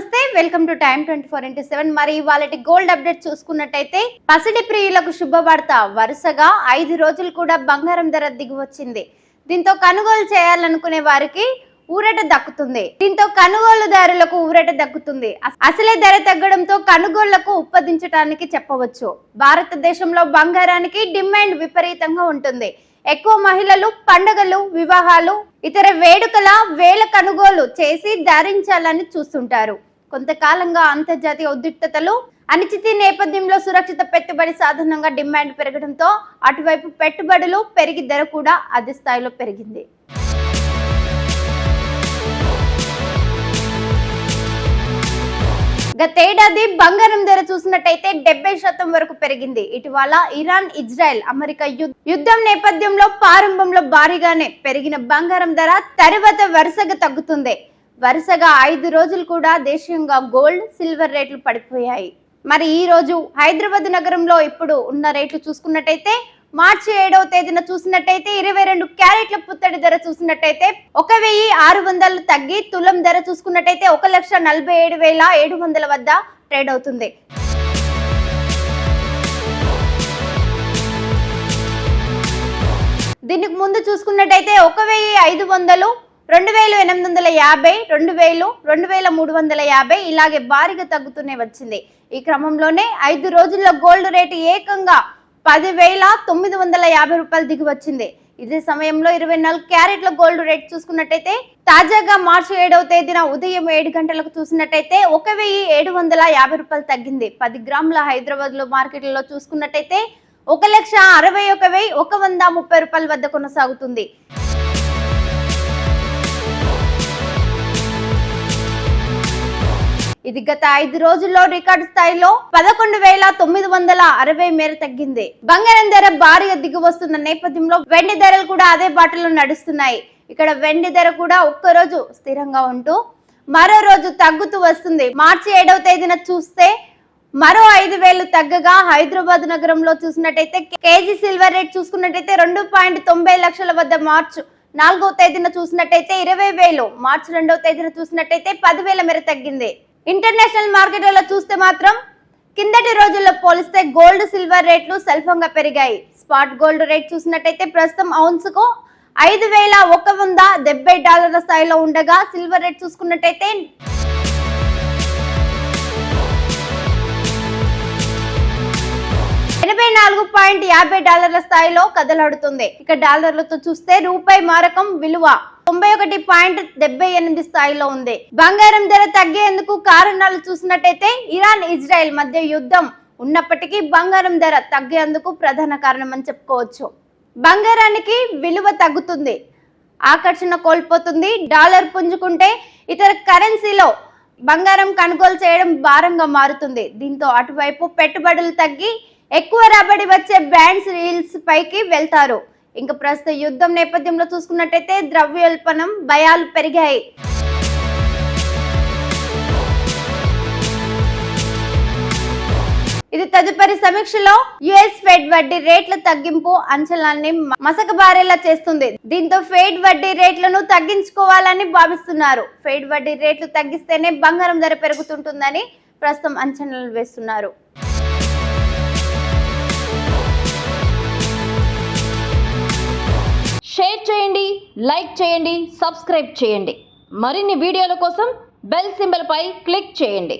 నమస్తే, welcome to time 24x7. మరి ఇవాళటి gold update చూసుకున్నట్టయితే పసిడి ప్రియులకు శుభవార్త. వరుసగా 5 రోజులు కూడా బంగారం ధర దిగి వచ్చింది. దీంతో కొనుగోలు చేయాలనుకునే వారికి ఊరట దక్కుతుంది. దీంతో కొనుగోలుదారులకు ఊరట దక్కుతుంది. అసలే ధర తగ్గడంతో కొనుగోళ్లకు ఉప్పదించడానికి చెప్పవచ్చు. భారతదేశంలో బంగారానికి డిమాండ్ విపరీతంగా ఉంటుంది. ఎక్కువ మహిళలు పండుగలు, వివాహాలు, ఇతర వేడుకల వేల కొనుగోలు చేసి ధరించాలని చూస్తుంటారు. కొంతకాలంగా అంతర్జాతీయ ఉద్రిక్తతలు, అనిశ్చితి నేపథ్యంలో సురక్షిత పెట్టుబడి సాధనంగా డిమాండ్ పెరగడంతో అటువైపు పెట్టుబడులు పెరిగి ధర కూడా అదే స్థాయిలో పెరిగింది. గతేడాది బంగారం ధర చూసినట్టయితే 70% వరకు పెరిగింది. ఇటీవల ఇరాన్, ఇజ్రాయెల్, అమెరికా యుద్ధం నేపథ్యంలో ప్రారంభంలో భారీగానే పెరిగిన బంగారం ధర తర్వాత వరుసగా తగ్గుతుంది. వరుసగా 5 రోజులు కూడా దేశీయంగా గోల్డ్, సిల్వర్ రేట్లు పడిపోయాయి. మరి ఈ రోజు హైదరాబాద్ నగరంలో ఇప్పుడు ఉన్న రేట్లు చూసుకున్నట్టయితే మార్చి 7వ తేదీన చూసినట్టయితే 22 క్యారెట్ల పుత్తడి ధర చూసినట్టయితే 1600 తగ్గి తులం ధర చూసుకున్నట్టయితే 1,47,700 వద్ద ట్రేడ్ అవుతుంది. దీనికి ముందు చూసుకున్నట్టయితే 1,500, 2,850, 2,000, 2,350 ఇలాగే భారీగా తగ్గుతూనే వచ్చింది. ఈ క్రమంలోనే 5 రోజుల్లో గోల్డ్ రేటు ఏకంగా 10,950 రూపాయలు దిగి వచ్చింది. ఇదే సమయంలో 24 క్యారెట్ల గోల్డ్ రేట్ చూసుకున్నట్టయితే తాజాగా మార్చి 7వ తేదీన ఉదయం 7 గంటలకు చూసినట్టయితే 1,750 రూపాయలు తగ్గింది. 10 గ్రాముల హైదరాబాద్ లో మార్కెట్లలో చూసుకున్నట్టయితే 1,61,130 రూపాయల వద్ద కొనసాగుతుంది. ఇది గత 5 రోజుల్లో రికార్డు స్థాయిలో 11,960 మేర తగ్గింది. బంగారం ధర భారీగా దిగి వస్తున్న నేపథ్యంలో వెండి ధరలు కూడా అదే బాటలో నడుస్తున్నాయి. ఇక్కడ వెండి ధర కూడా ఒక్కరోజు స్థిరంగా ఉంటూ మరో రోజు తగ్గుతూ వస్తుంది. మార్చి 7వ తేదీన చూస్తే మరో 5,000 తగ్గగా హైదరాబాద్ నగరంలో చూసినట్టయితే కేజీ సిల్వర్ రేట్ చూసుకున్నట్టయితే 2.90 లక్షల వద్ద మార్చి 4వ తేదీన చూసినట్టయితే 20,000, మార్చి 2వ తేదీన చూసినట్టయితే 10,000 మేర తగ్గింది. ఇంటర్నేషనల్ మార్కెట్లలో చూస్తే మాత్రం కిందటి రోజుల్లో పోలిస్తే గోల్డ్, సిల్వర్ రేట్లు స్వల్పంగా పెరిగాయి. స్పాట్ గోల్డ్ రేట్ చూసినట్టయితే ప్రస్తుతం ఔన్స్కు $5,170 స్థాయిలో ఉండగా సిల్వర్ రేట్ చూసుకున్నట్టయితే $84.50 స్థాయిలో కదలాడుతుంది. ఇక డాలర్లతో చూస్తే రూపాయి మారకం విలువ 91.78 స్థాయిలో ఉంది. బంగారం ధర తగ్గేందుకు కారణాలు చూసినట్టయితే ఇరాన్, ఇజ్రాయెల్ మధ్య యుద్ధం ఉన్నప్పటికీ బంగారం ధర తగ్గేందుకు ప్రధాన కారణం అని చెప్పుకోవచ్చు. బంగారానికి విలువ తగ్గుతుంది, ఆకర్షణ కోల్పోతుంది. డాలర్ పుంజుకుంటే ఇతర కరెన్సీలో బంగారం కొనుగోలు చేయడం భారంగా మారుతుంది. దీంతో అటువైపు పెట్టుబడులు తగ్గి ఎక్కువ రాబడి వచ్చే బ్యాండ్స్ రీల్స్ పైకి వెళ్తారు. ఇంకా ప్రస్తుత యుద్ధం నేపథ్యంలో చూసుకున్నట్టయితే ద్రవ్యోల్బణం భయాలు పెరిగాయి. ఇది తదుపరి సమీక్షలో యుఎస్ ఫెడ్ వడ్డీ రేట్ల తగ్గింపు అంచనాల్ని మసకబారేలా చేస్తుంది. దీంతో ఫెడ్ వడ్డీ రేట్లను తగ్గించుకోవాలని భావిస్తున్నారు. ఫెడ్ వడ్డీ రేట్లు తగ్గిస్తేనే బంగారం ధర పెరుగుతుంటుందని ప్రస్తుతం అంచనాలు వేస్తున్నారు. షేర్ చేయండి, లైక్ చేయండి, సబ్స్క్రైబ్ చేయండి. మరిన్ని వీడియోల కోసం బెల్ సింబల్ పై క్లిక్ చేయండి.